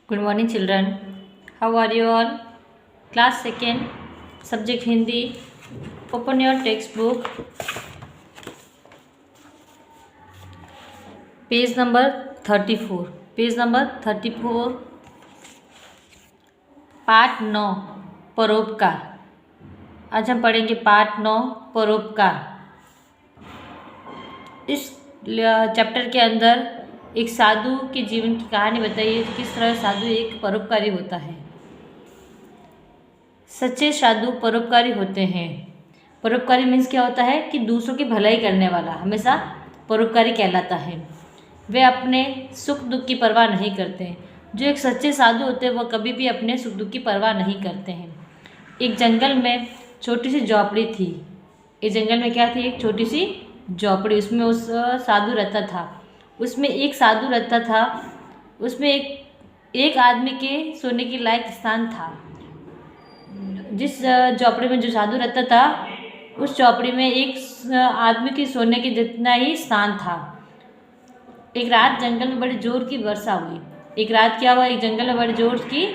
Good morning, children. How are you all? Class 2nd, subject Hindi. Open your textbook. Page number 34. Page number 34. पाठ 9 परोपकार. आज हम पढ़ेंगे पाठ 9 परोपकार. इस चैप्टर के अंदर एक साधु के जीवन की कहानी बताई है, किस तरह साधु एक परोपकारी होता है. सच्चे साधु परोपकारी होते हैं. परोपकारी मीन्स क्या होता है कि दूसरों की भलाई करने वाला हमेशा परोपकारी कहलाता है. वे अपने सुख दुख की परवाह नहीं करते. जो एक सच्चे साधु होते हैं वह कभी भी अपने सुख दुख की परवाह नहीं करते हैं. एक जंगल में छोटी सी झोपड़ी थी. एक जंगल में क्या थी? एक छोटी सी झोपड़ी. उसमें उस साधु रहता था. उसमें एक साधु रहता था. उसमें एक आदमी के सोने के लायक स्थान था. जिस झोपड़ी में जो साधु रहता था उस झोपड़ी में एक आदमी के सोने के जितना ही स्थान था. एक रात जंगल में बड़ी जोर की वर्षा हुई. एक रात क्या हुआ? एक जंगल में बड़ी जोर की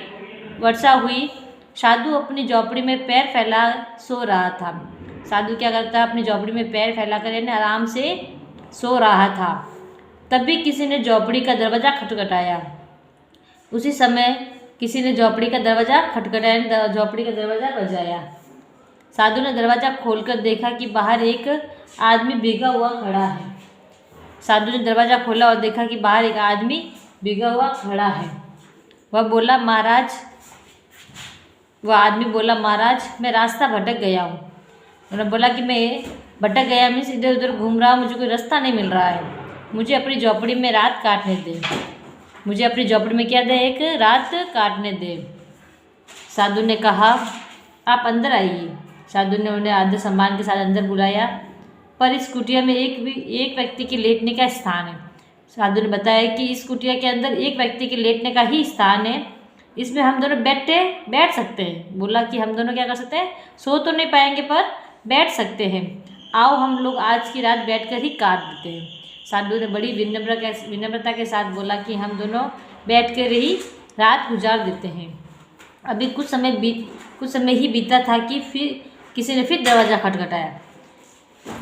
वर्षा हुई. साधु अपनी झोपड़ी में पैर फैला सो रहा था. साधु क्या करता? अपनी झोपड़ी में पैर फैलाकर यानी आराम से सो रहा था. तभी किसी ने झोपड़ी का दरवाज़ा खटखटाया. उसी समय किसी ने झोपड़ी का दरवाज़ा खटखटाया, झोपड़ी का दरवाज़ा बजाया. साधु ने दरवाज़ा खोलकर देखा कि बाहर एक आदमी भीगा हुआ खड़ा है. साधु ने दरवाज़ा खोला और देखा कि बाहर एक आदमी भीगा हुआ खड़ा है. वह आदमी बोला, महाराज मैं रास्ता भटक गया हूँ. उन्होंने बोला कि मैं भटक गया मीन्स इधर उधर घूम रहा हूँ, मुझे कोई रास्ता नहीं मिल रहा है. मुझे अपनी झोपड़ी में रात काटने दे. मुझे अपनी झोपड़ी में क्या दे? एक रात काटने दे. साधु ने कहा, आप अंदर आइए. साधु ने उन्हें आदर सम्मान के साथ अंदर बुलाया. पर इस कुटिया में एक व्यक्ति के लेटने का स्थान है. साधु ने बताया कि इस कुटिया के अंदर एक व्यक्ति के लेटने का ही स्थान है. इसमें हम दोनों बैठ सकते हैं. बोला कि हम दोनों क्या कर सकते हैं? सो तो नहीं पाएंगे पर बैठ सकते हैं. आओ हम लोग आज की रात बैठकर ही काट देते हैं. साधु ने बड़ी विनम्रता के साथ बोला कि हम दोनों बैठकर ही रात गुजार देते हैं. अभी कुछ समय ही बीता था कि फिर किसी ने फिर दरवाज़ा खटखटाया.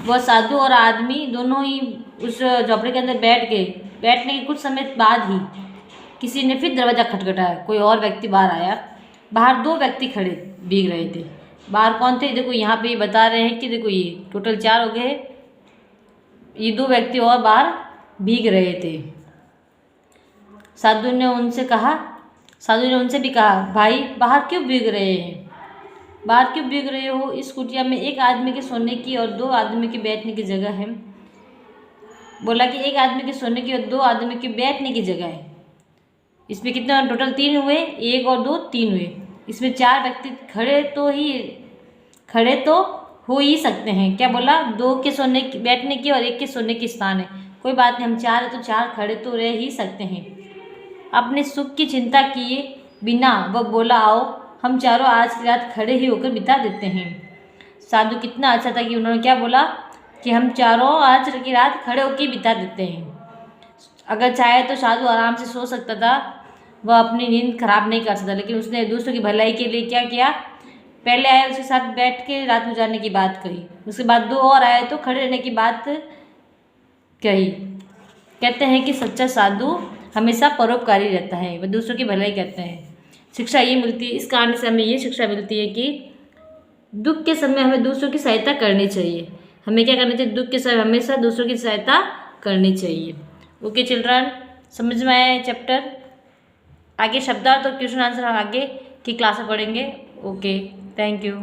वह साधु और आदमी दोनों ही उस झोपड़ी के अंदर बैठने के कुछ समय बाद ही किसी ने फिर दरवाज़ा खटखटाया. कोई और व्यक्ति बाहर आया. बाहर 2 व्यक्ति खड़े भीग रहे थे. बाहर कौन थे? देखो यहाँ पे बता रहे हैं कि देखो ये टोटल 4 हो गए. ये 2 व्यक्ति और बाहर भीग रहे थे. साधु ने उनसे भी कहा, भाई बाहर क्यों भीग रहे हैं? बाहर क्यों भीग रहे हो? इस कुटिया में एक आदमी के सोने की और 2 आदमी के बैठने की जगह है. बोला कि एक आदमी के सोने की और 2 आदमी के बैठने की जगह है. इसमें कितने टोटल 3 हुए. 1 और 2 3 हुए. इसमें 4 व्यक्ति खड़े तो हो ही सकते हैं. क्या बोला? 2 के बैठने की और 1 के सोने की स्थान है. कोई बात नहीं, हम 4 है तो 4 खड़े तो रह ही सकते हैं. अपने सुख की चिंता किए बिना वह बोला, आओ हम चारों आज की रात खड़े ही होकर बिता देते हैं. साधु कितना अच्छा था कि उन्होंने क्या बोला कि हम चारों आज की रात खड़े होकर बिता देते हैं. अगर चाहे तो साधु आराम से सो सकता था, वह अपनी नींद खराब नहीं कर सकता. लेकिन उसने दूसरों की भलाई के लिए क्या किया? पहले आए उसके साथ बैठ के रात गुजारने की बात कही. उसके बाद 2 और आए तो खड़े रहने की बात कही. कहते हैं कि सच्चा साधु हमेशा परोपकारी रहता है. वह दूसरों की भलाई करते हैं. शिक्षा ये मिलती है, इस कहानी से हमें ये शिक्षा मिलती है कि दुख के समय हमें दूसरों की सहायता करनी चाहिए. हमें क्या करना चाहिए? दुख के समय हमेशा दूसरों की सहायता करनी चाहिए. ओके चिल्ड्रन, समझ में आया चैप्टर? आगे शब्दार्थ और क्वेश्चन आंसर हम आगे की क्लास में पढ़ेंगे. Okay, thank you.